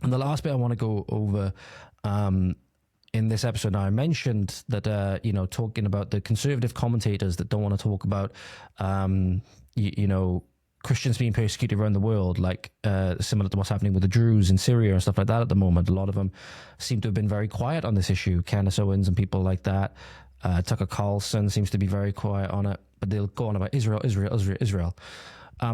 And the last bit I want to go over in this episode, now I mentioned that, talking about the conservative commentators that don't want to talk about, Christians being persecuted around the world, like similar to what's happening with the Druze in Syria and stuff like that at the moment. A lot of them seem to have been very quiet on this issue. Candace Owens and people like that. Tucker Carlson seems to be very quiet on it, but they'll go on about Israel.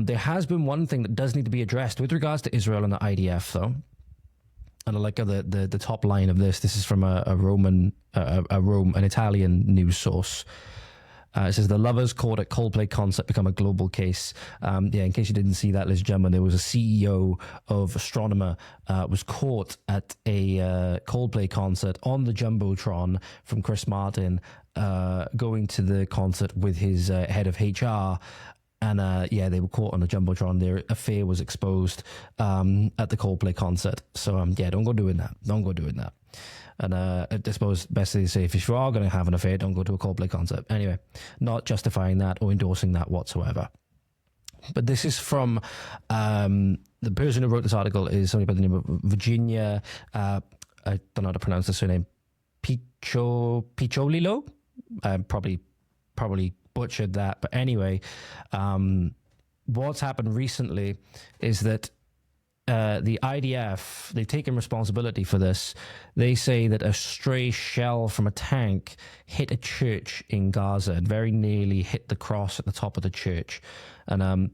There has been one thing that does need to be addressed with regards to Israel and the IDF, though. And I like the top line of this. This is from an Italian news source. It says, the lovers caught at Coldplay concert become a global case. In case you didn't see that, ladies and gentlemen, there was a CEO of Astronomer was caught at a Coldplay concert on the Jumbotron from Chris Martin, going to the concert with his head of HR. And they were caught on the Jumbotron. Their affair was exposed at the Coldplay concert. So don't go doing that. Don't go doing that. And I suppose best to say, if you are going to have an affair, don't go to a Coldplay concert. Anyway, not justifying that or endorsing that whatsoever. But this is from the person who wrote this article is somebody by the name of Virginia. I don't know how to pronounce the surname. Picciolillo. Probably butchered that. But anyway, what's happened recently is that the IDF, they've taken responsibility for this. They say that a stray shell from a tank hit a church in Gaza and very nearly hit the cross at the top of the church. And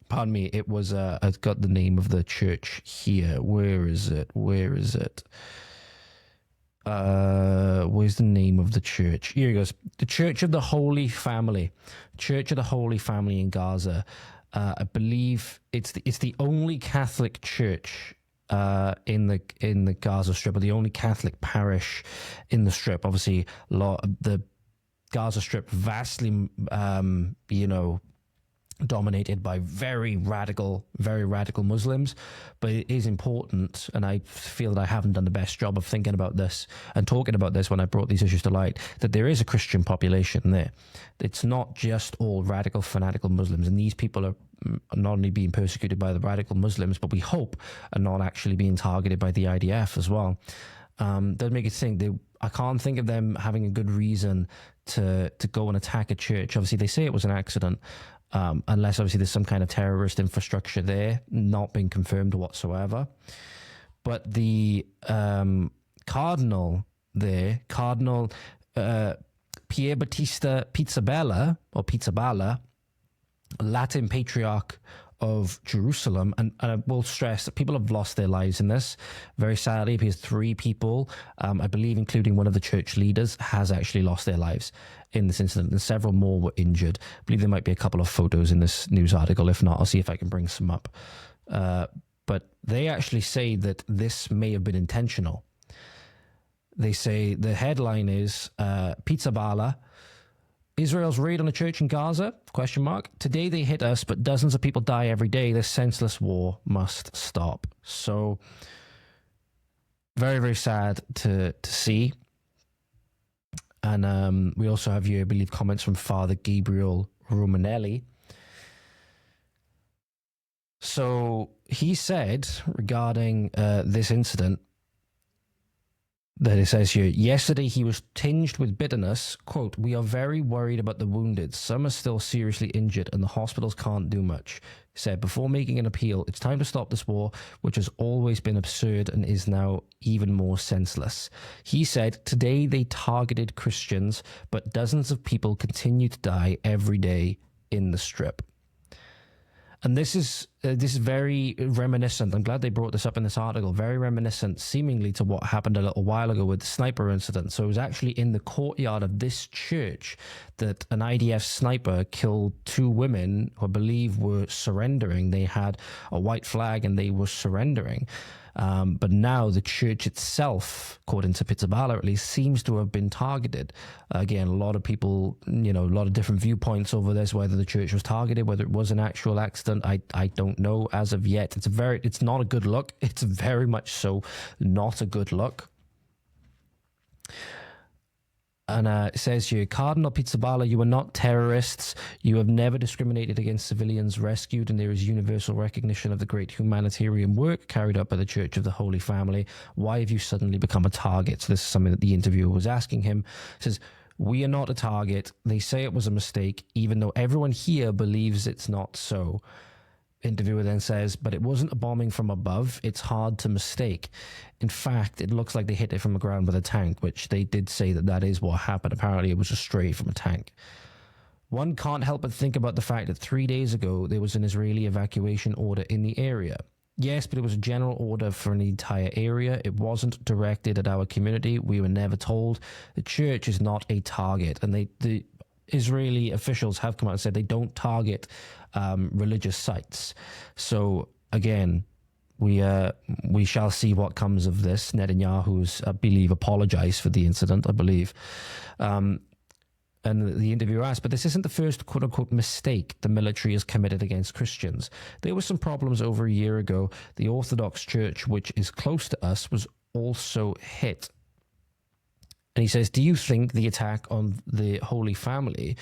pardon me, it was I've got the name of the church here. Where is it? Where's the name of the church? Here it goes. The Church of the Holy Family. Church of the Holy Family in Gaza. I believe it's the only Catholic church in the Gaza Strip, or the only Catholic parish in the Strip. Obviously, the Gaza Strip vastly, dominated by very radical Muslims, but it is important, and I feel that I haven't done the best job of thinking about this and talking about this when I brought these issues to light, that there is a Christian population there. It's not just all radical, fanatical Muslims, and these people are not only being persecuted by the radical Muslims, but we hope are not actually being targeted by the IDF as well. That make it think I can't think of them having a good reason to go and attack a church. Obviously, they say it was an accident, unless obviously there's some kind of terrorist infrastructure there, not being confirmed whatsoever. But the cardinal there, Cardinal Pier Battista Pizzaballa, Latin Patriarch of Jerusalem, and I will stress that people have lost their lives in this. Very sadly, because 3 people, I believe including one of the church leaders, has actually lost their lives in this incident, and several more were injured. I believe there might be a couple of photos in this news article. If not, I'll see if I can bring some up. But they actually say that this may have been intentional. They say the headline is Pizzaballa, Israel's raid on a church in Gaza, ? Today they hit us, but dozens of people die every day. This senseless war must stop. So, very, very sad to see. And we also have here, I believe, comments from Father Gabriel Romanelli. So, he said regarding this incident, that it says here, yesterday he was tinged with bitterness. Quote, we are very worried about the wounded. Some are still seriously injured and the hospitals can't do much. He said, before making an appeal, it's time to stop this war, which has always been absurd and is now even more senseless. He said, today they targeted Christians, but dozens of people continue to die every day in the Strip. And this is very reminiscent. I'm glad they brought this up in this article. Very reminiscent, seemingly, to what happened a little while ago with the sniper incident. So it was actually in the courtyard of this church that an IDF sniper killed 2 women who I believe were surrendering. They had a white flag and they were surrendering. But now the church itself, according to Pizzaballa at least, seems to have been targeted. Again, a lot of people, a lot of different viewpoints over this, whether the church was targeted, whether it was an actual accident. I don't know as of yet. It's not a good look. It's very much so not a good look. And it says here, Cardinal Pizzaballa, you are not terrorists. You have never discriminated against civilians rescued, and there is universal recognition of the great humanitarian work carried out by the Church of the Holy Family. Why have you suddenly become a target? So this is something that the interviewer was asking him. It says, we are not a target. They say it was a mistake, even though everyone here believes it's not so. Interviewer then says, but it wasn't a bombing from above. It's hard to mistake. In fact, it looks like they hit it from the ground with a tank, which they did say that that is what happened. Apparently, it was a stray from a tank. One can't help but think about the fact that 3 days ago, there was an Israeli evacuation order in the area. Yes, but it was a general order for an entire area. It wasn't directed at our community. We were never told. The church is not a target. And the Israeli officials have come out and said they don't target religious sites. So again, we shall see what comes of this. Netanyahu's, I believe, apologized for the incident, I believe. And the interviewer asked, but this isn't the first quote-unquote mistake the military has committed against Christians. There were some problems over a year ago. The Orthodox Church, which is close to us, was also hit. And he says, do you think the attack on the Holy Family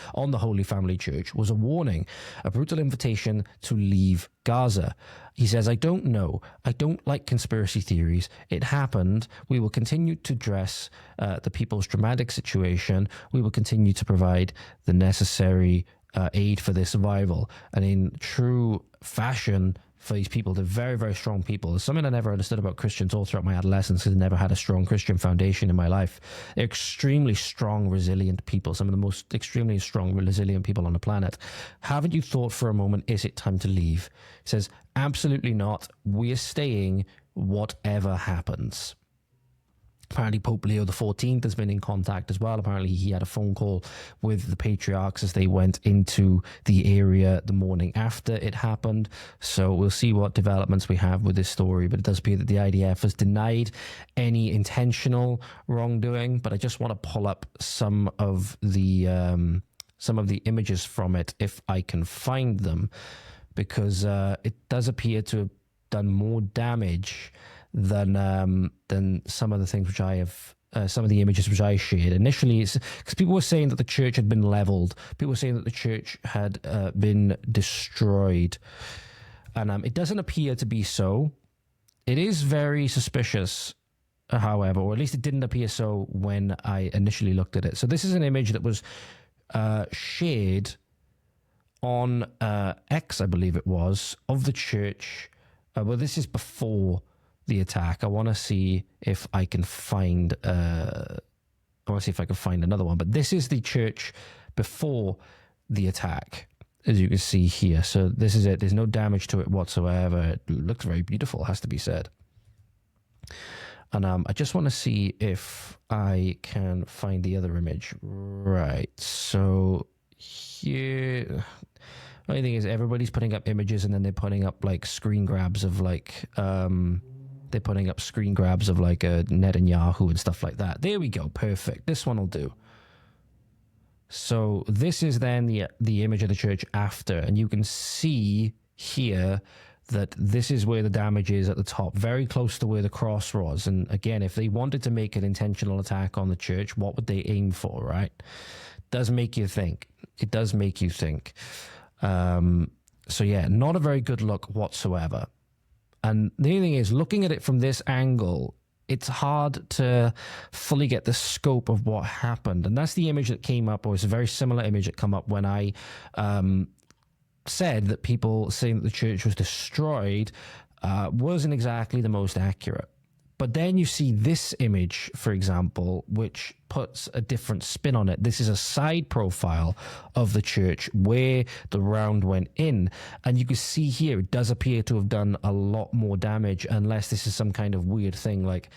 Church, was a warning, a brutal invitation to leave Gaza? He says, I don't know. I don't like conspiracy theories. It happened. We will continue to address the people's dramatic situation. We will continue to provide the necessary aid for their survival. And in true fashion, for these people, they're very, very strong people. It's something I never understood about Christians all throughout my adolescence, because I never had a strong Christian foundation in my life. They're extremely strong, resilient people, some of the most extremely strong, resilient people on the planet. Haven't you thought for a moment, is it time to leave? He says, absolutely not. We're staying whatever happens. Apparently Pope Leo XIV has been in contact as well. Apparently he had a phone call with the patriarchs as they went into the area the morning after it happened. So we'll see what developments we have with this story. But it does appear that the IDF has denied any intentional wrongdoing. But I just want to pull up some of the images from it if I can find them, because it does appear to have done more damage than some of the things which I have, some of the images which I shared. Initially, it's because people were saying that the church had been leveled. People were saying that the church had been destroyed. And it doesn't appear to be so. It is very suspicious, however, or at least it didn't appear so when I initially looked at it. So this is an image that was shared on X, I believe it was, of the church. Well, this is before the attack. I want to see if I can find another one, but this is the church before the attack, as you can see here. So this is it. There's no damage to it whatsoever. It looks very beautiful, has to be said. And I just want to see if I can find the other image. Right, so here, the only thing is everybody's putting up images and then they're putting up like screen grabs of like they're putting up screen grabs of like a Netanyahu and stuff like that. There we go. Perfect. This one will do. So this is then the image of the church after, and you can see here that this is where the damage is at the top, very close to where the cross was. And again, if they wanted to make an intentional attack on the church, what would they aim for, right? Does make you think. It does make you think. So yeah, not a very good look whatsoever. And the only thing is, looking at it from this angle, it's hard to fully get the scope of what happened. And that's the image that came up, or it's a very similar image that came up when I said that people saying that the church was destroyed wasn't exactly the most accurate. But then you see this image, for example, which puts a different spin on it. This is a side profile of the church where the round went in. And you can see here, it does appear to have done a lot more damage, unless this is some kind of weird thing like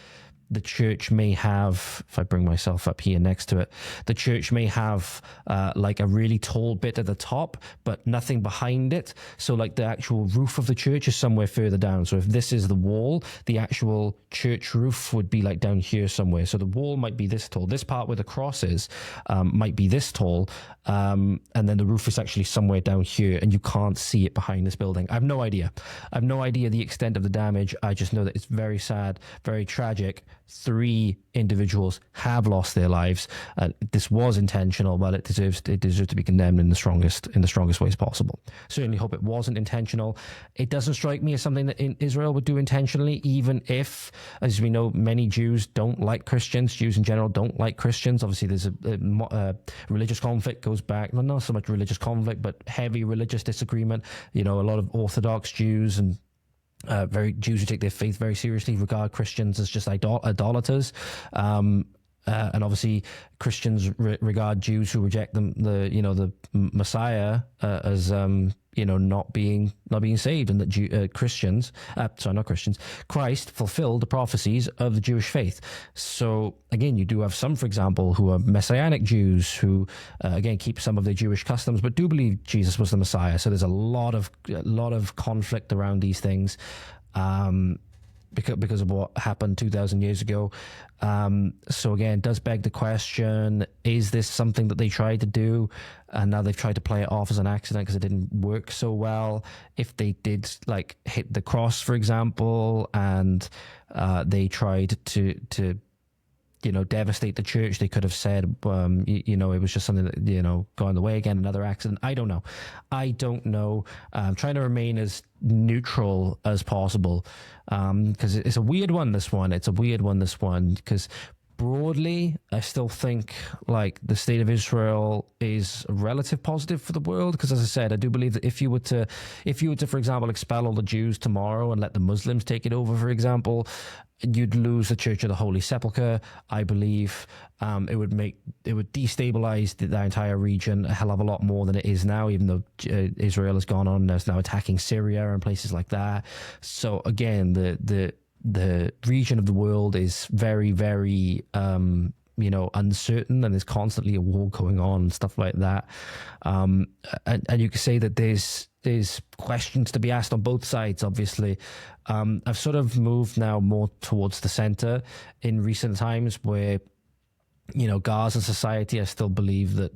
the church may have, if I bring myself up here next to it, the church may have like a really tall bit at the top, but nothing behind it. So like the actual roof of the church is somewhere further down. So if this is the wall, the actual church roof would be like down here somewhere. So the wall might be this tall. This part where the cross is might be this tall. And then the roof is actually somewhere down here, and you can't see it behind this building. I have no idea. I have no idea the extent of the damage. I just know that it's very sad, very tragic 3 individuals have lost their lives. This was intentional, but it deserves to be condemned in the strongest ways possible. Certainly hope it wasn't intentional. It doesn't strike me as something that Israel would do intentionally, even if, as we know, many Jews don't like Christians. Jews in general don't like Christians. Obviously, there's a religious conflict goes back, well, not so much religious conflict, but heavy religious disagreement. A lot of Orthodox Jews and Jews who take their faith very seriously regard Christians as just idolaters, and obviously Christians regard Jews who reject the Messiah as not being saved, and that Christ fulfilled the prophecies of the Jewish faith. So again, you do have some, for example, who are Messianic Jews who again keep some of their Jewish customs, but do believe Jesus was the Messiah. So there's a lot of conflict around these things. Because of what happened 2,000 years ago. So again, it does beg the question, is this something that they tried to do and now they've tried to play it off as an accident because it didn't work so well? If they did hit the cross, for example, and they tried to devastate the church, they could have said, it was just something that, gone the way again, another accident. I don't know. I'm trying to remain as neutral as possible, because it's a weird one, this one, because broadly, I still think the state of Israel is a relative positive for the world. Because as I said, I do believe that if you were to, for example, expel all the Jews tomorrow and let the Muslims take it over, for example, you'd lose the Church of the Holy Sepulchre. I believe it would destabilize the entire region a hell of a lot more than it is now, even though Israel has gone on and is now attacking Syria and places like that. So again, the region of the world is very, very uncertain, and there's constantly a war going on and stuff like that. And you could say that there's questions to be asked on both sides, obviously. I've sort of moved now more towards the center in recent times, where Gaza society, I still believe that,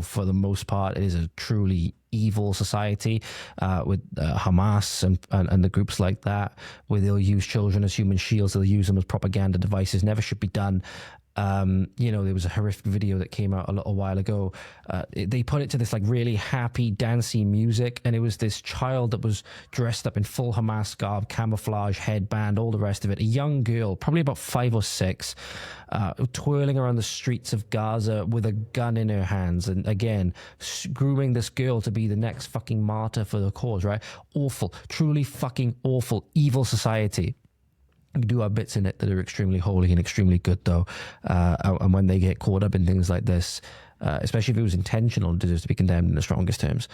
for the most part, it is a truly evil society, with Hamas and the groups like that, where they'll use children as human shields, they'll use them as propaganda devices. Never should be done. There was a horrific video that came out a little while ago. They put it to this really happy, dancey music, and it was this child that was dressed up in full Hamas garb, camouflage, headband, all the rest of it. A young girl, probably about 5 or 6, twirling around the streets of Gaza with a gun in her hands, and again, grooming this girl to be the next fucking martyr for the cause, right? Awful, truly fucking awful, evil society. We do have bits in it that are extremely holy and extremely good, though. And when they get caught up in things like this, especially if it was intentional, it deserves to be condemned in the strongest terms.